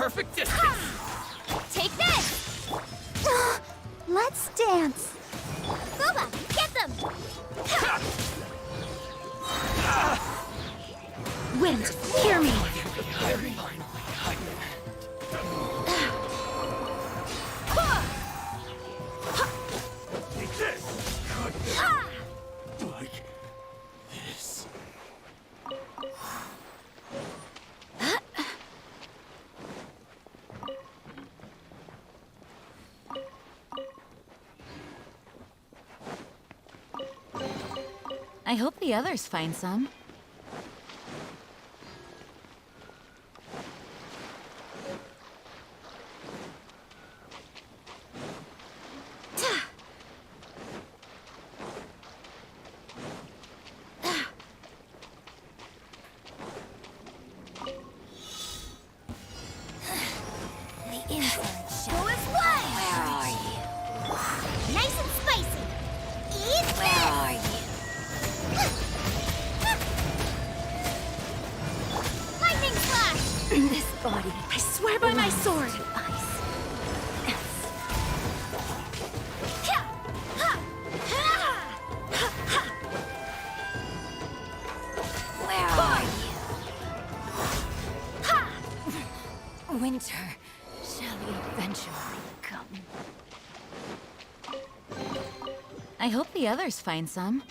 perfect distance. Take this! Let's dance. Booba, get them! Wind, hear me. Take this. Like this. I hope the others find some. The inside show is one! Where are you? Nice and spicy! Eat Where are you? Lightning slash! This body, I swear by my sword. Where are you? Winter shall eventually come. I hope the others find some.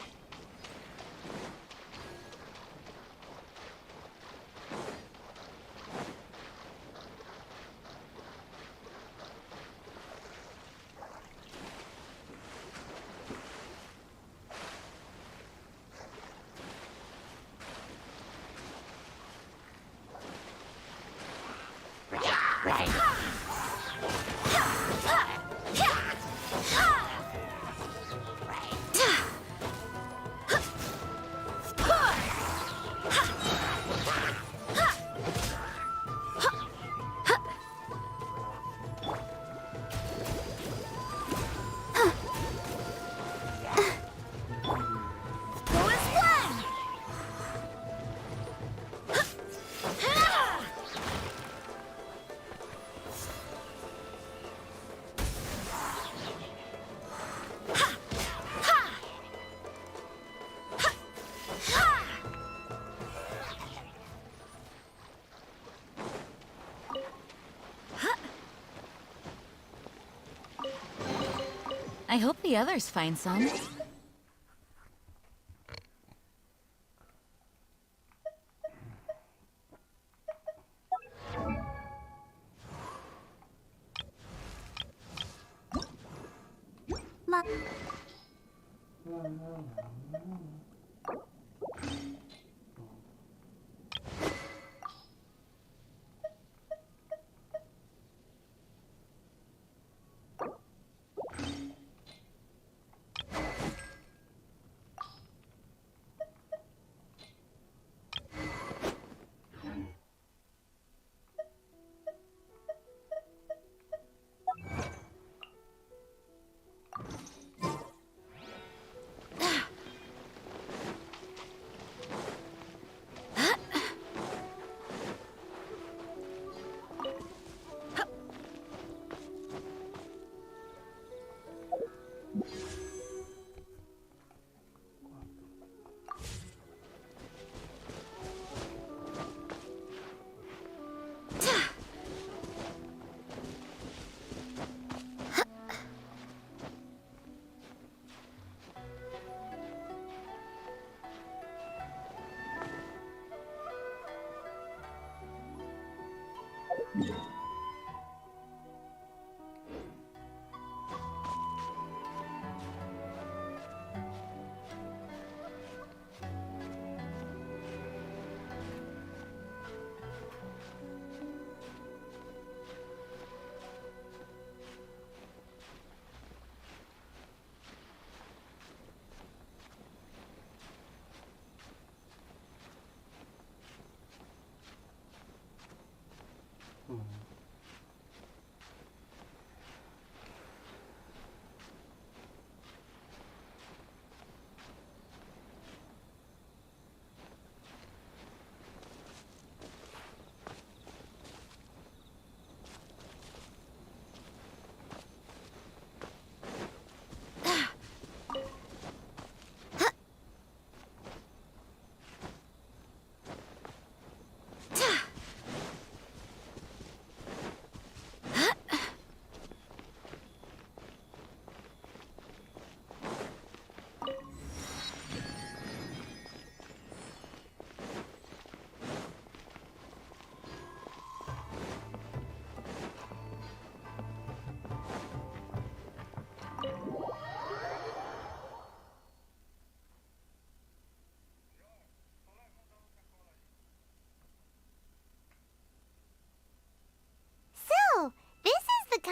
I hope the others find some.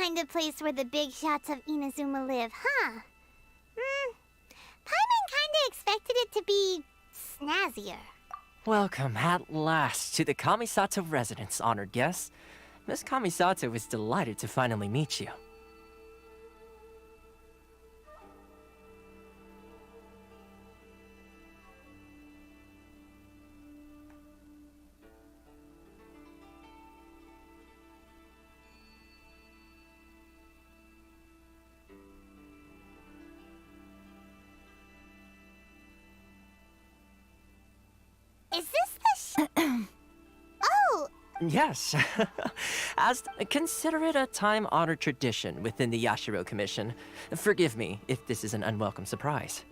kind of place where the big shots of Inazuma live, huh? Paimon kinda expected it to be snazzier. Welcome at last to the Kamisato residence, honored guest. Miss Kamisato is delighted to finally meet you. Is this the Oh! Yes. Consider it a time-honored tradition within the Yashiro Commission. Forgive me if this is an unwelcome surprise.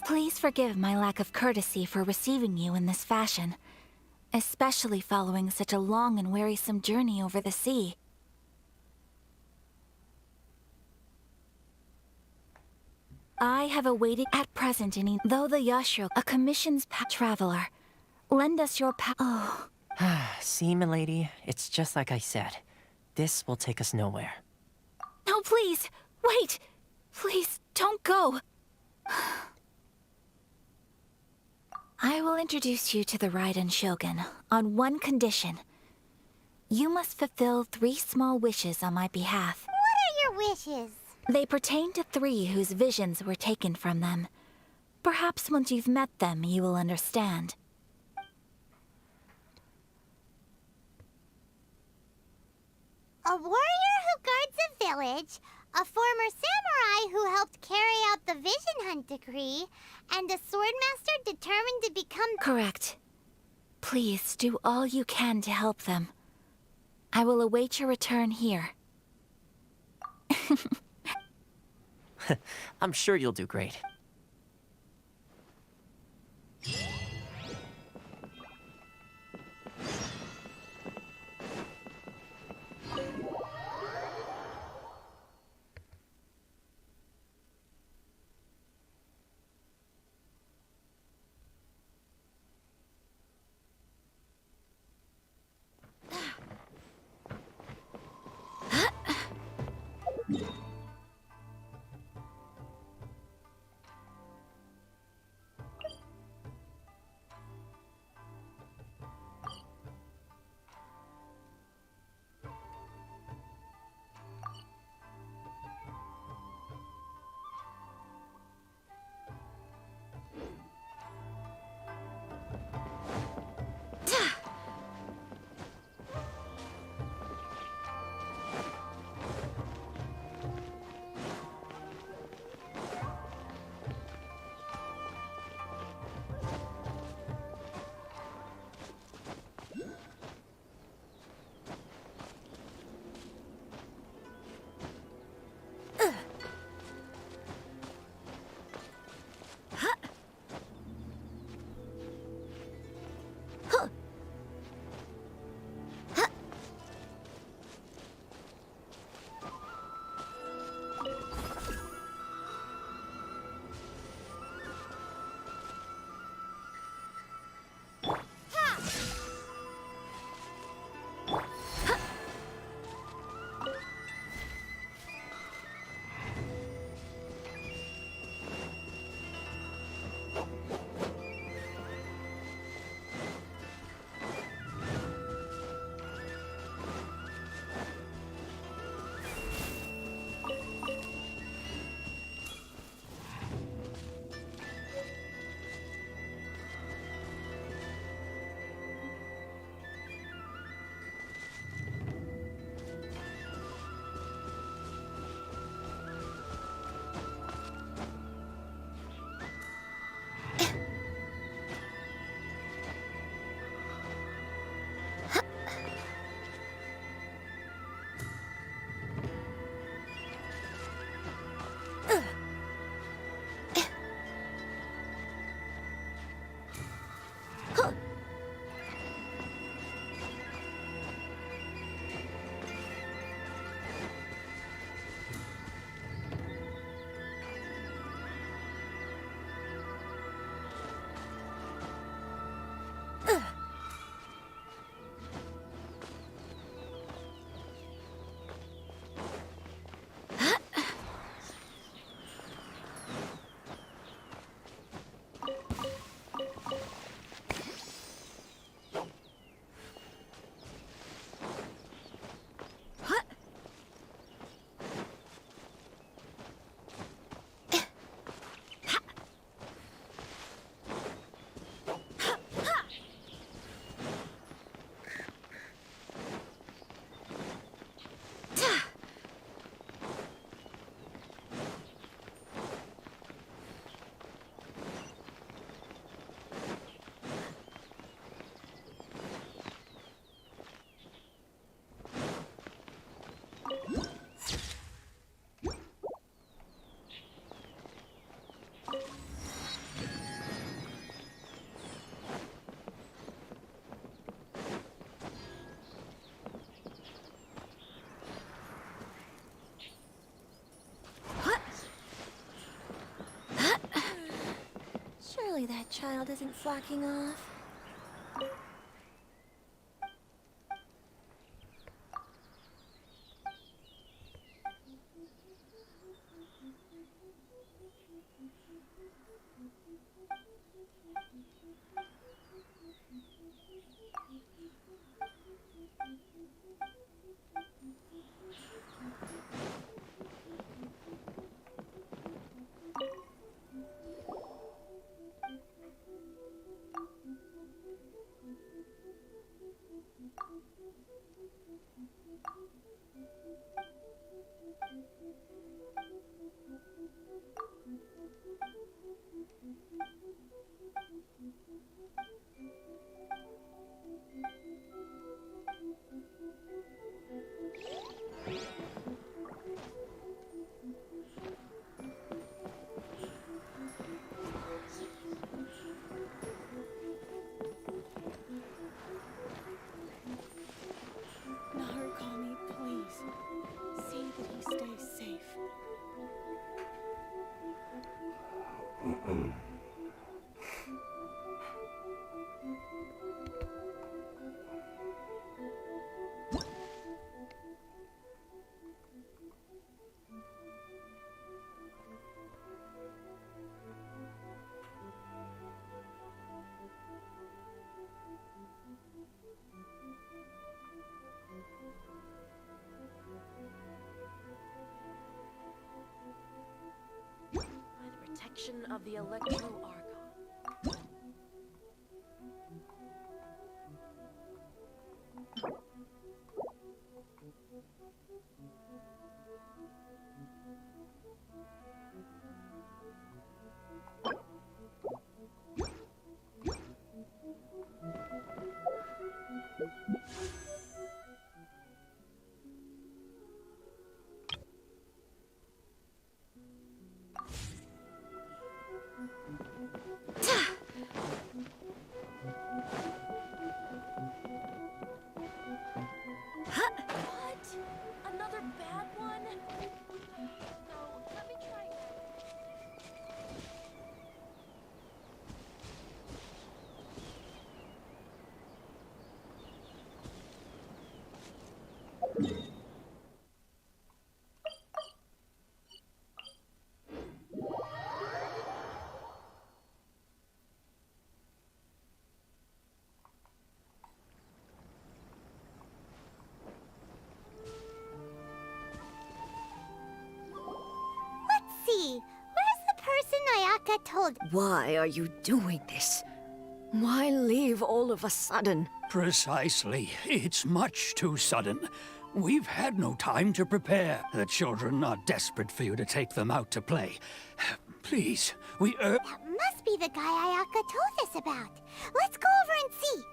Please forgive my lack of courtesy for receiving you in this fashion, especially following such a long and wearisome journey over the sea. I have awaited at present though the Yashiro, a commission's traveler. Lend us your Oh. See, milady, it's just like I said. This will take us nowhere. No, please! Wait! Please, don't go! I will introduce you to the Raiden Shogun on one condition. You must fulfill 3 small wishes on my behalf. What are your wishes? They pertain to 3 whose visions were taken from them. Perhaps once you've met them, you will understand. A warrior who guards a village, a former samurai who helped carry out the Vision Hunt decree, and a swordmaster determined to become... Correct. Please do all you can to help them. I will await your return here. I'm sure you'll do great. child isn't slacking off. Narukami, please. See that he stays safe. By the protection of the Electro-Archon. What? Another bad one? No, let me try again. Let's see. Where's the person Ayaka told? Why are you doing this? Why leave all of a sudden? Precisely. It's much too sudden. We've had no time to prepare. The children are desperate for you to take them out to play. Please, we That must be the guy Ayaka told us about. Let's go over and see.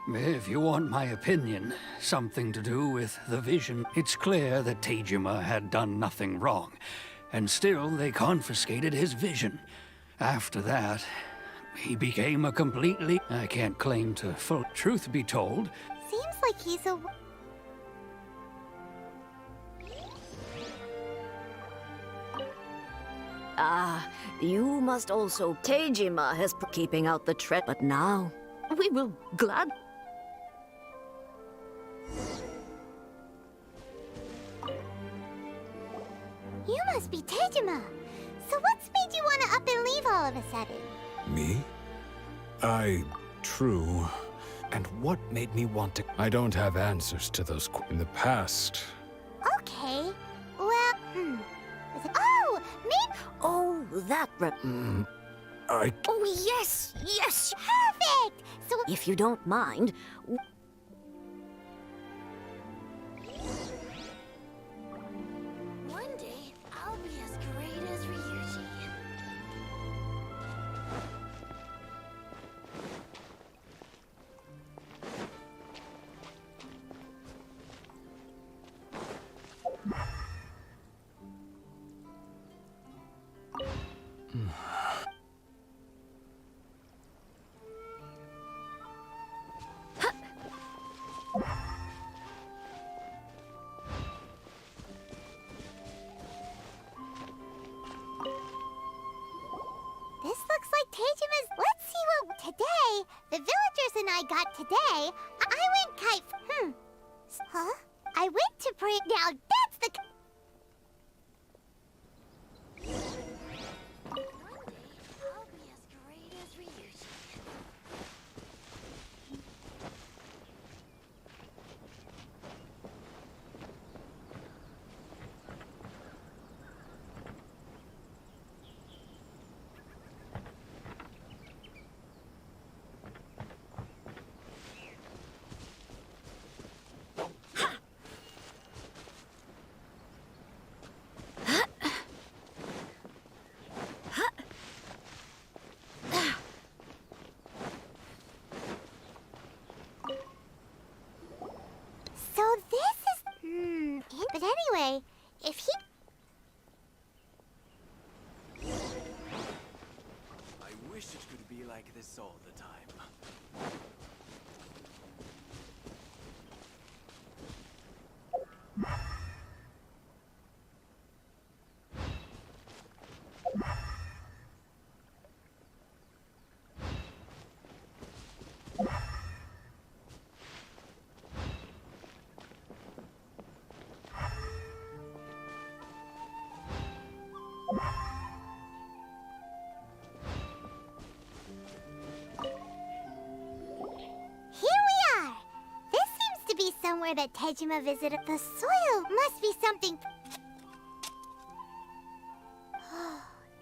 If you want my opinion, something to do with the vision, it's clear that Tejima had done nothing wrong, and still they confiscated his vision. After that, he became a completely... I can't claim to full... Truth be told, Seems like he's a... Ah, you must also. Tejima has keeping out the threat, but now we will glad. You must be Tejima. So what's made you want to up and leave all of a sudden? Me? True. And what made me want to... I don't have answers to those in the past. Okay. Well, Was it... Oh, maybe... Oh, that I... Oh, yes, yes. Perfect! So... If you don't mind, One day, I'll be as great as Ryuji. I got today, I went Huh? I went to pre- Now that's the... One day, I'll be as great as Ryuji. So this is... But anyway, if he... I wish it could be like this all the time. Here we are! This seems to be somewhere that Tejima visited. The soil must be something...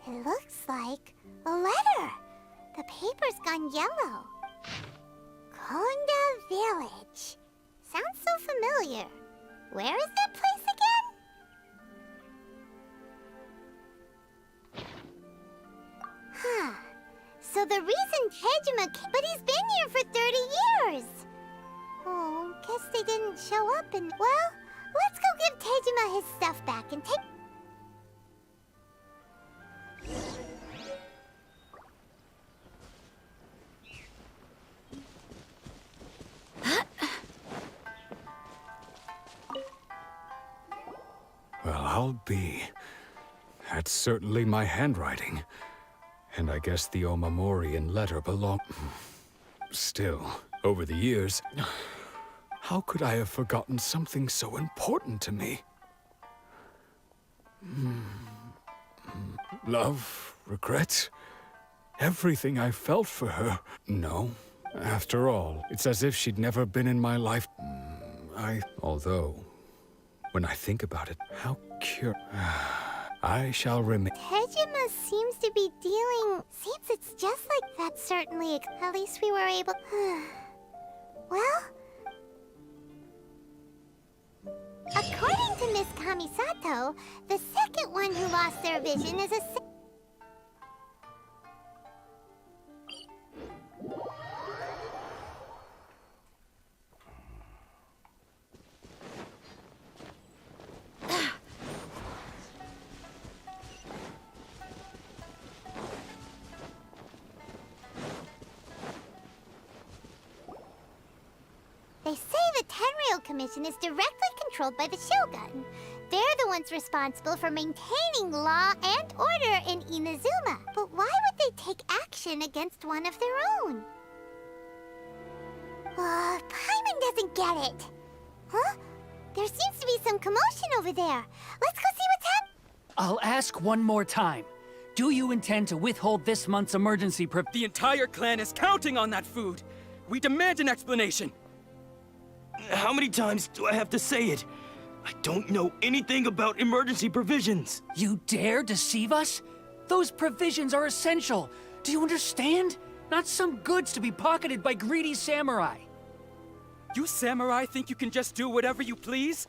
It looks like a letter. The paper's gone yellow. Konda Village. Sounds so familiar. Where is that place again? Huh. So the reason Tejima came... But he's been here for 30 years! Oh, guess they didn't show up and... Well, let's go give Tejima his stuff back and take... Well, I'll be. That's certainly my handwriting. And I guess the Omamorian letter belong... Still, over the years, how could I have forgotten something so important to me? Love, regret, everything I felt for her. No, after all, it's as if she'd never been in my life. Although, when I think about it, how I shall remain. Tejima seems to be dealing... Seems it's just like that, certainly. At least we were able... Well... According to Miss Kamisato, the second one who lost their vision is a... They say the Tenryou Commission is directly controlled by the Shogun. They're the ones responsible for maintaining law and order in Inazuma. But why would they take action against one of their own? Paimon doesn't get it. Huh? There seems to be some commotion over there. Let's go see what's happening. I'll ask one more time. Do you intend to withhold this month's emergency The entire clan is counting on that food! We demand an explanation! How many times do I have to say it? I don't know anything about emergency provisions! You dare deceive us? Those provisions are essential. Do you understand? Not some goods to be pocketed by greedy samurai. You samurai think you can just do whatever you please?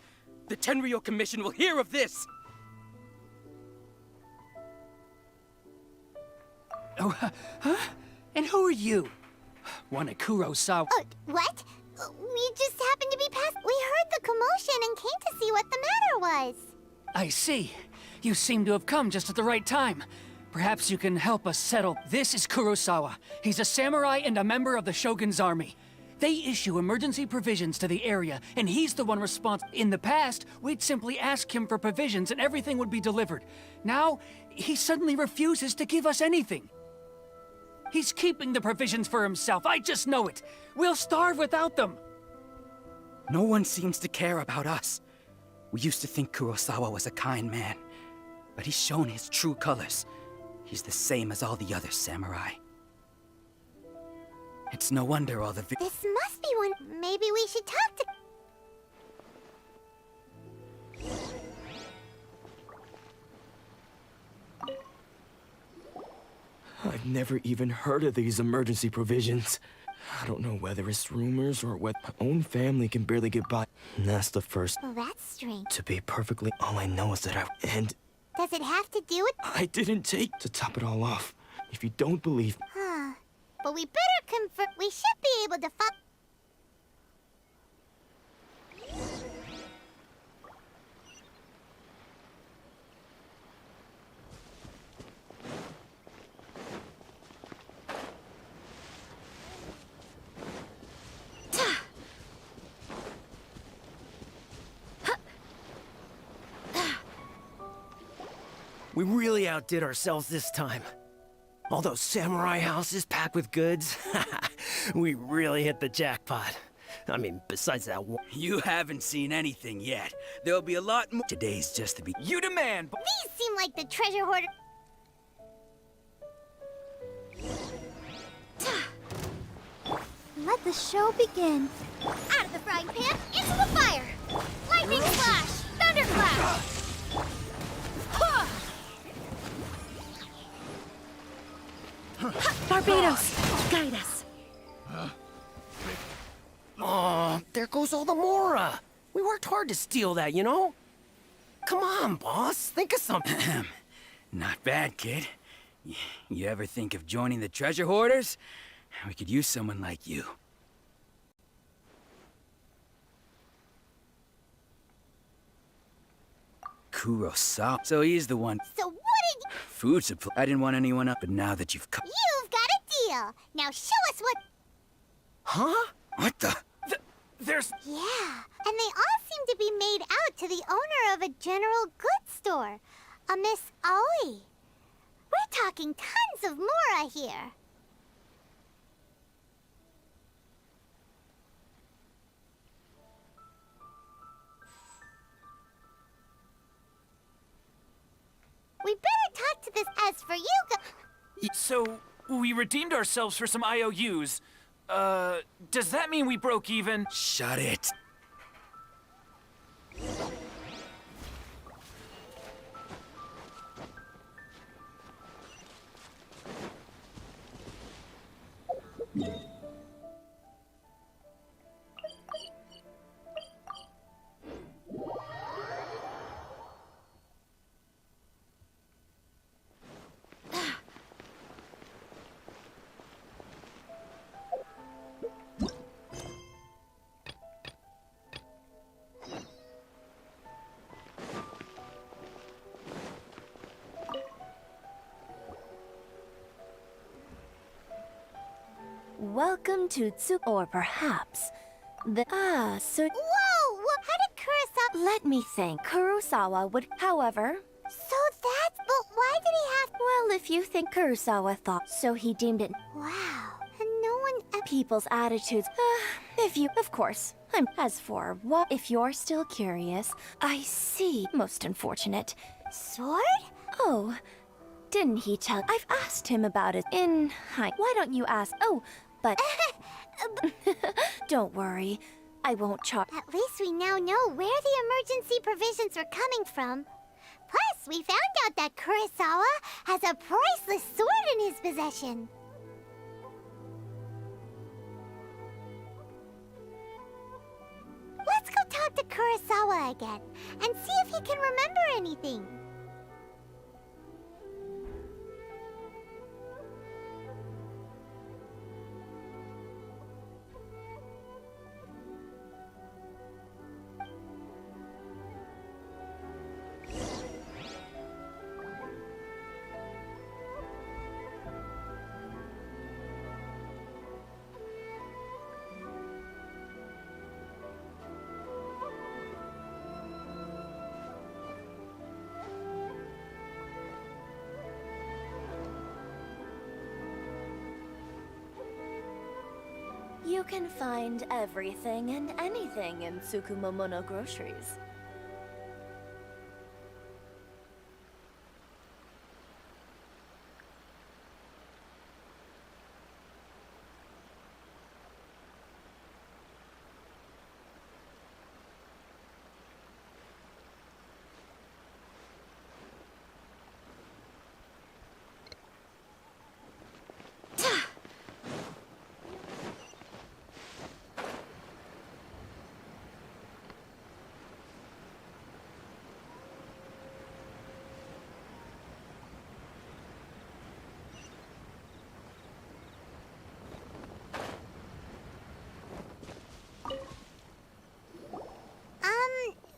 The Tenryou Commission will hear of this! Oh, huh? And who are you? One of Kurosawa. What? We just happened to be past... We heard the commotion and came to see what the matter was. I see. You seem to have come just at the right time. Perhaps you can help us settle. This is Kurosawa. He's a samurai and a member of the Shogun's army. They issue emergency provisions to the area, and he's the one responsible. In the past, we'd simply ask him for provisions and everything would be delivered. Now, he suddenly refuses to give us anything. He's keeping the provisions for himself. I just know it. We'll starve without them. No one seems to care about us. We used to think Kurosawa was a kind man, but he's shown his true colors. He's the same as all the other samurai. It's no wonder all the This must be one. Maybe we should talk to... I've never even heard of these emergency provisions. I don't know whether it's rumors or what. My own family can barely get by. And that's the first. Well, that's strange. To be perfectly, all I know is that Does it have to do with... I didn't take to top it all off. If you don't believe... Huh. But we better confirm... We should be able to find... We really outdid ourselves this time. All those samurai houses packed with goods. We really hit the jackpot. I mean, besides that one. You haven't seen anything yet. There'll be a lot more. Today's just the beginning. You demand. These seem like the treasure hoarder... Let the show begin. Out of the frying pan, into the fire! Lightning flash! Thunderclap! Barbados, guide us. Aw, there goes all the Mora. We worked hard to steal that, you know? Come on, boss. Think of something. Not bad, kid. You ever think of joining the treasure hoarders? We could use someone like you. Kurosawa. So he's the one. So what did... Food supply. I didn't want anyone up, but now that you've come. You've got a deal. Now show us what... Huh? What the? There's... Yeah, and they all seem to be made out to the owner of a general goods store, a Miss Aoi. We're talking tons of Mora here. We better talk to this. As for you So, we redeemed ourselves for some IOUs. Does that mean we broke even? Shut it. Welcome to or perhaps the... so... Whoa! How did Kurosawa... Let me think. Kurosawa would... However... So that's... But why did he have... Well, if you think Kurosawa thought so, he deemed it... Wow. And no one... People's attitudes... if you... Of course. As for what... If you're still curious... I see. Most unfortunate. Sword? Oh... Didn't he tell... I've asked him about it in... Why don't you ask... Oh... But... Don't worry. I won't charge... At least we now know where the emergency provisions were coming from. Plus, we found out that Kurosawa has a priceless sword in his possession. Let's go talk to Kurosawa again, and see if he can remember anything. You can find everything and anything in Tsukumomono groceries.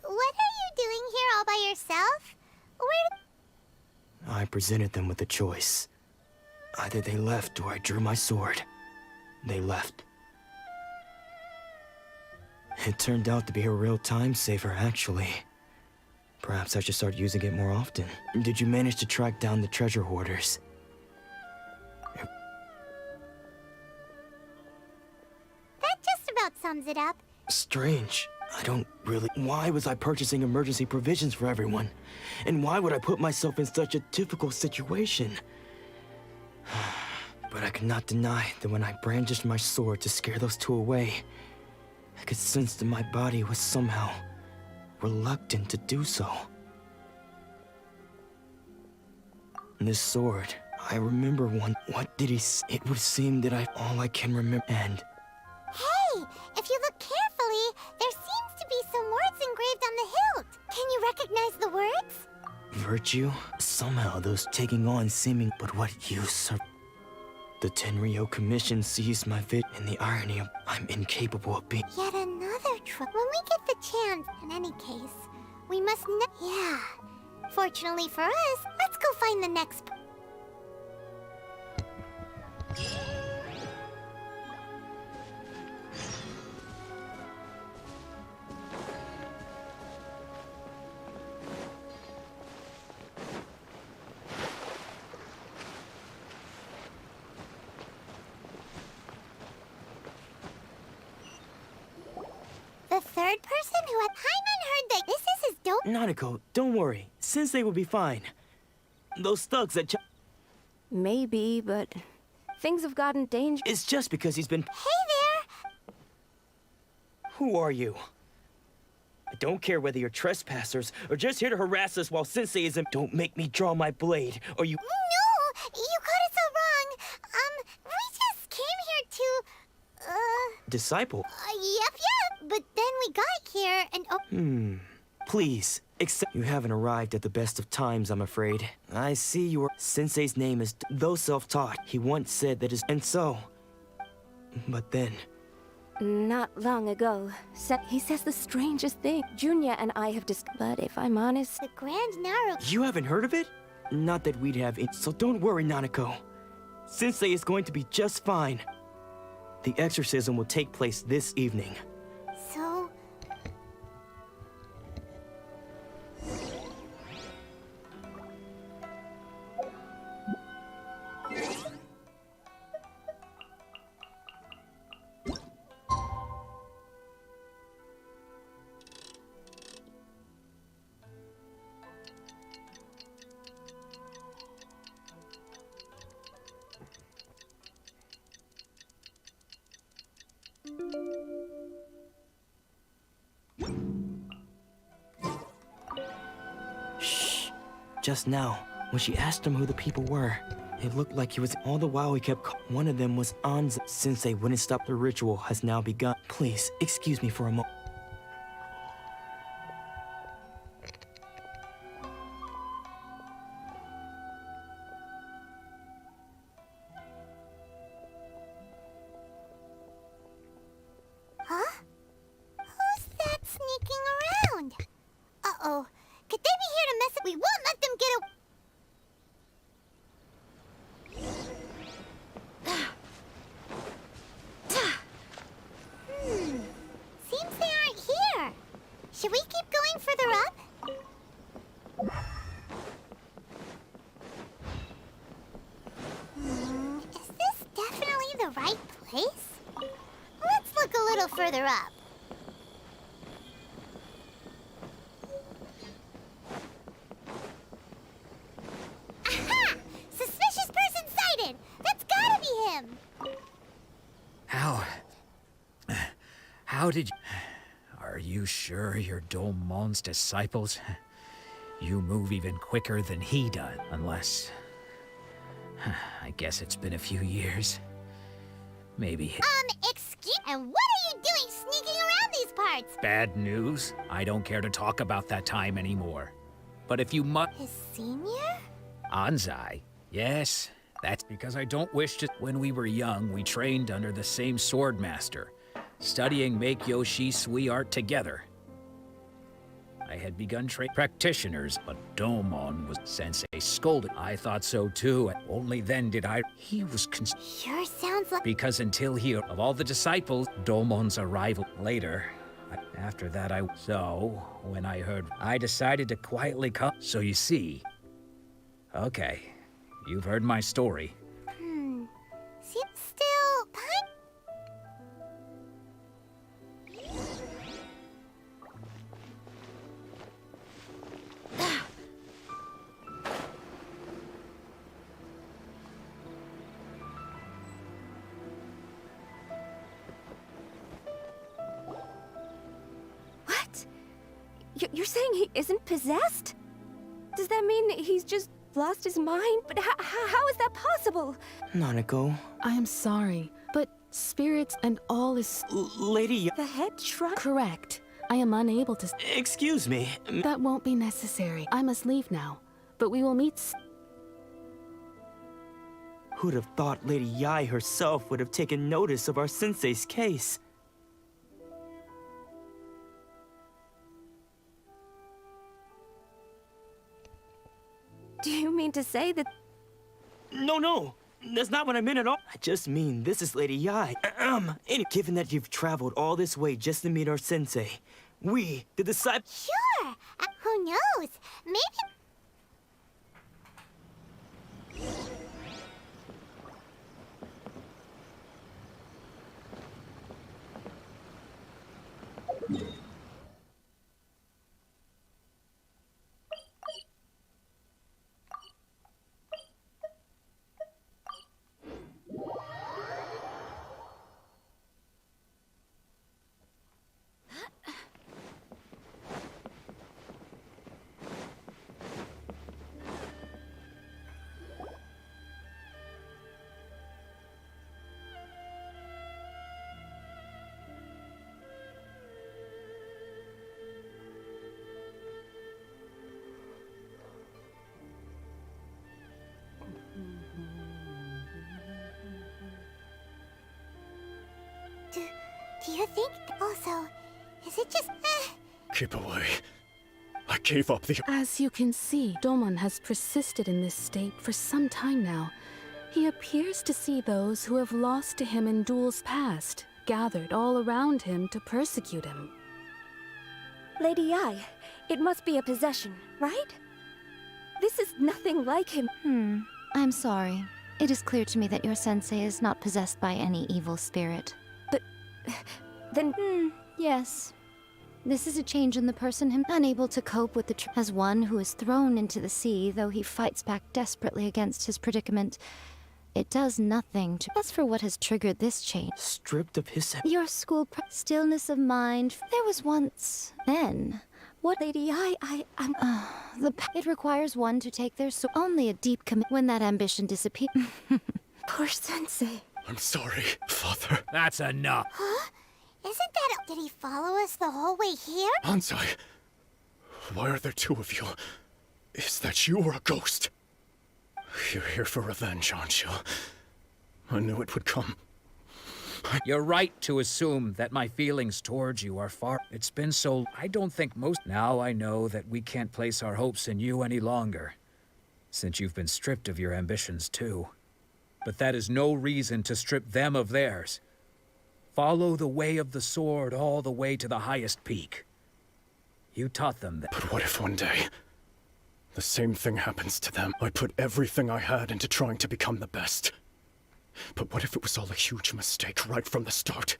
What are you doing here all by yourself? I presented them with a choice. Either they left or I drew my sword. They left. It turned out to be a real time saver, actually. Perhaps I should start using it more often. Did you manage to track down the treasure hoarders? That just about sums it up. Strange. I don't really... Why was I purchasing emergency provisions for everyone? And why would I put myself in such a difficult situation? But I could not deny that when I brandished my sword to scare those two away, I could sense that my body was somehow reluctant to do so. This sword, I remember one... What did he say? It would seem that all I can remember... And... Hey, if you look carefully, there seems to be some words engraved on the hilt. Can you recognize the words? Virtue? Somehow those taking on seeming... But what use are... The Tenryo Commission sees my and the irony of I'm incapable of being... Yet another When we get the chance, in any case, we must Yeah. Fortunately for us, let's go find the next... The third person who had Hyman heard that this is his dope. Nanako, don't worry. Sensei will be fine. Those thugs that Maybe, but things have gotten dangerous. It's just because he's been... Hey there! Who are you? I don't care whether you're trespassers or just here to harass us while Sensei is in... Don't make me draw my blade, or you... No! You got it so wrong. We just came here to... Disciple? Yep. But then we got here and... Please, accept... You haven't arrived at the best of times, I'm afraid. I see your... Sensei's name is... Though self-taught, he once said that his... And so... But then... Not long ago, he says the strangest thing. Junya and I have But if I'm honest... The Grand Naru... You haven't heard of it? Not that we'd have it. So don't worry, Nanako. Sensei is going to be just fine. The exorcism will take place this evening. So... Shh. Just now, when she asked him who the people were, it looked like he was... All the while he kept... One of them was Anza. Sensei wouldn't stop. The ritual has now begun. Please, excuse me for a moment. Huh? Who's that sneaking around? Uh-oh. Could they be here to mess up? We won't let them get away. Seems they further up. Aha! Suspicious person sighted! That's gotta be him! How did you... Are you sure you're Domon's disciples? You move even quicker than he does, unless... I guess it's been a few years. Maybe... Excuse... And what are you doing sneaking around these parts? Bad news? I don't care to talk about that time anymore. But if you His senior? Anzai? Yes, that's because I don't wish to... When we were young, we trained under the same sword master, studying Meikyo Shui art together. I had begun practitioners, but Domon was sensei scolded. I thought so too. Only then did I... He was Sure sounds like... Because until he... Of all the disciples, Domon's arrival later... After that So, when I heard... I decided to quietly come... So you see... Okay, you've heard my story. Still... What? You're saying he isn't possessed? Does that mean he's just lost his mind? But how is that possible? Nanako. I am sorry, but spirits and all is... Lady... The head shrunk? Correct. I am unable to... Excuse me. That won't be necessary. I must leave now, but we will meet... Who'd have thought Lady Yai herself would have taken notice of our sensei's case? Do you mean to say that... No. That's not what I meant at all. I just mean this is Lady Yai. Given that you've traveled all this way just to meet our sensei, we, the disciples... Sure! Who knows? Maybe... Do you think... Also, is it just... Keep away. I gave up the... As you can see, Domon has persisted in this state for some time now. He appears to see those who have lost to him in duels past, gathered all around him to persecute him. Lady Yai, it must be a possession, right? This is nothing like him. I'm sorry. It is clear to me that your sensei is not possessed by any evil spirit. But... then... Yes. This is a change in the person unable to cope with as one who is thrown into the sea, though he fights back desperately against his predicament. It does nothing to... As for what has triggered this change... Stripped of his... Your school stillness of mind. There was once... Then... What... Lady Yai, I'm... It requires one to take their soul. Only a deep commit when that ambition disappears. Poor sensei. I'm sorry, Father. That's enough. Huh? Isn't that... Did he follow us the whole way here? Anzai, why are there two of you? Is that you or a ghost? You're here for revenge, aren't you? I knew it would come. You're right to assume that my feelings towards you are far... It's been so... I don't think most... Now I know that we can't place our hopes in you any longer, since you've been stripped of your ambitions too. But that is no reason to strip them of theirs. Follow the way of the sword all the way to the highest peak. You taught them that. But what if one day, the same thing happens to them? I put everything I had into trying to become the best. But what if it was all a huge mistake right from the start?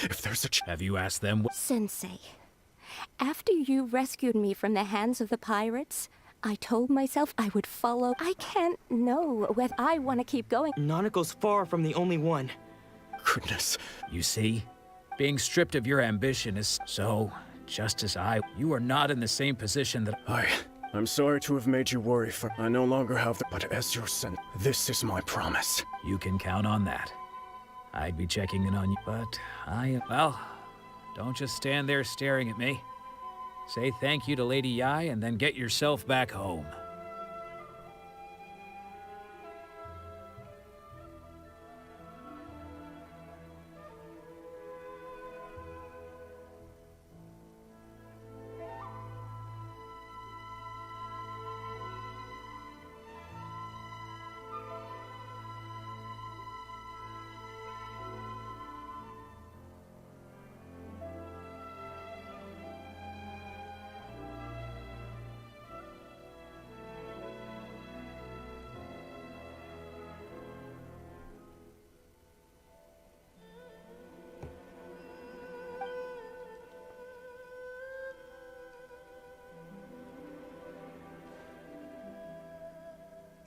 If there's a Have you asked them what? Sensei, after you rescued me from the hands of the pirates, I told myself I would follow. I can't know whether I want to keep going. Nanako's far from the only one. Goodness. You see? Being stripped of your ambition is so, just as you are not in the same position that I'm sorry to have made you worry for I no longer have the but as your son, this is my promise. You can count on that. I'd be checking in on you, but well, don't just stand there staring at me. Say thank you to Lady Yai and then get yourself back home.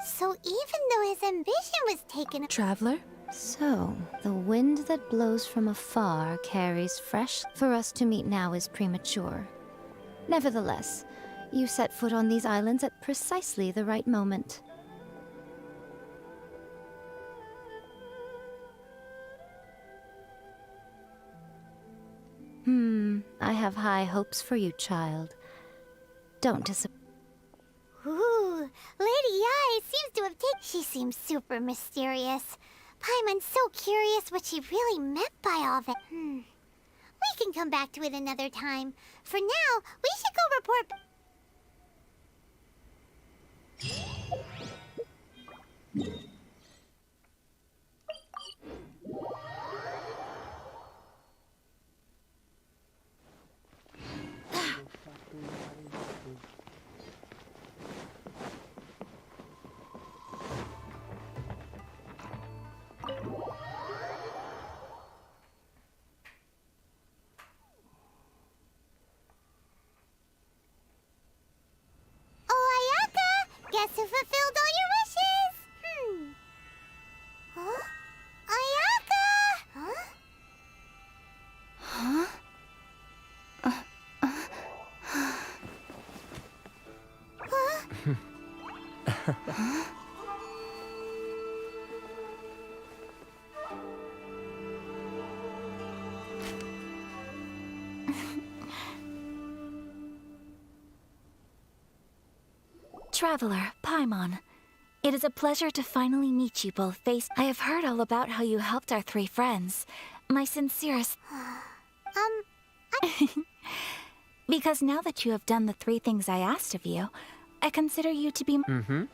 So even though his ambition was taken... Traveler? So, the wind that blows from afar carries fresh. For us to meet now is premature. Nevertheless, you set foot on these islands at precisely the right moment. I have high hopes for you, child. Don't disappoint. Ooh, Lady Yai seems to have taken... She seems super mysterious. Paimon's so curious what she really meant by all that. We can come back to it another time. For now, we should go report... Guess who fulfilled all your wishes? Huh? Ayaka! Huh? Traveler, Paimon. It is a pleasure to finally meet you both face. I have heard all about how you helped our three friends. My sincerest... Because now that you have done the 3 things I asked of you, I consider you to be... Ooh, wait.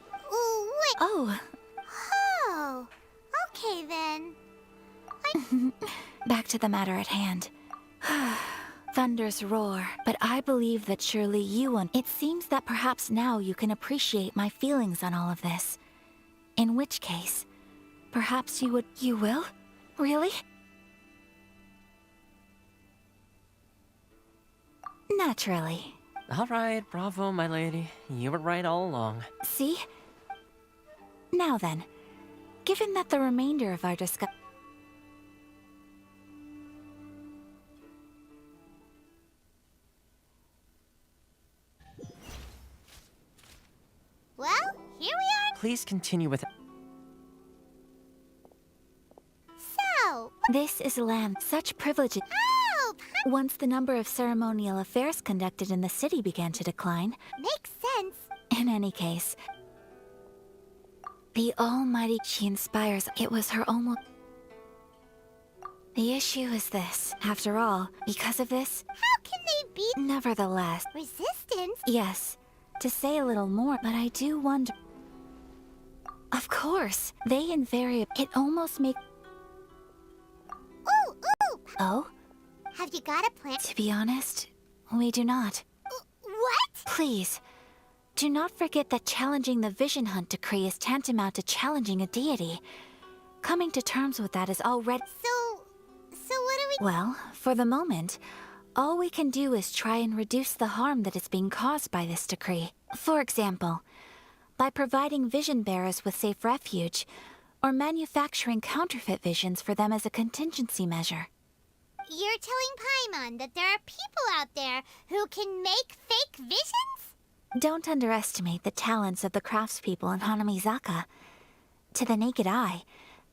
Oh. Oh. Okay, then. Back to the matter at hand. Thunders roar, but I believe that surely you and... It seems that perhaps now you can appreciate my feelings on all of this. In which case, perhaps you would... You will? Really? Naturally. All right, bravo, my lady. You were right all along. See? Now then, given that the remainder of our discussion... Well, here we are. Please continue with... So... This is land. Such privileges... Oh! Once the number of ceremonial affairs conducted in the city began to decline... Makes sense. In any case... The almighty... She inspires... It was her almost... The issue is this. After all, because of this... How can they beat... Nevertheless... Resistance? Yes. To say a little more, but I do wonder... Of course, they invariably... It almost make... Ooh! Oh? Have you got a plan? To be honest, we do not. What? Please, do not forget that challenging the Vision Hunt decree is tantamount to challenging a deity. Coming to terms with that is already... So what are we Well, for the moment, all we can do is try and reduce the harm that is being caused by this decree. For example, by providing vision bearers with safe refuge, or manufacturing counterfeit visions for them as a contingency measure. You're telling Paimon that there are people out there who can make fake visions? Don't underestimate the talents of the craftspeople in Hanamizaka. To the naked eye,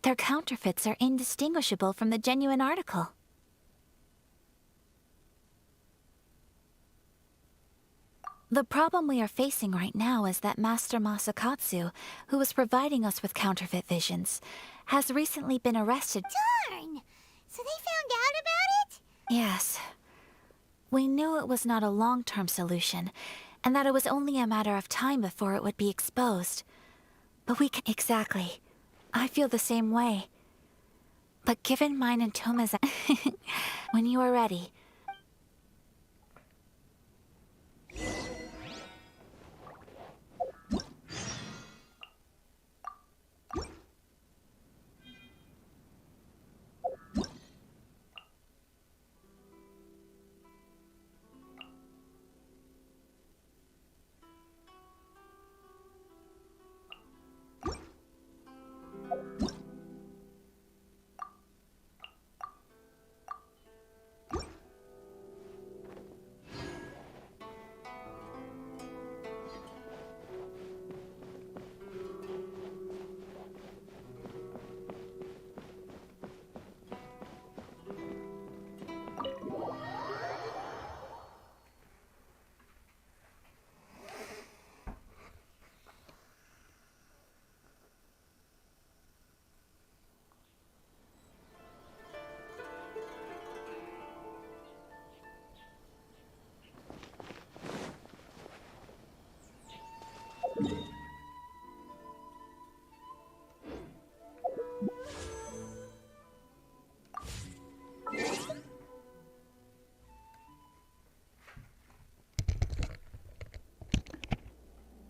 their counterfeits are indistinguishable from the genuine article. The problem we are facing right now is that Master Masakatsu, who was providing us with counterfeit visions, has recently been arrested. Darn! So they found out about it? Yes. We knew it was not a long-term solution, and that it was only a matter of time before it would be exposed. But we can... Exactly. I feel the same way. But given mine and Toma's... When you are ready,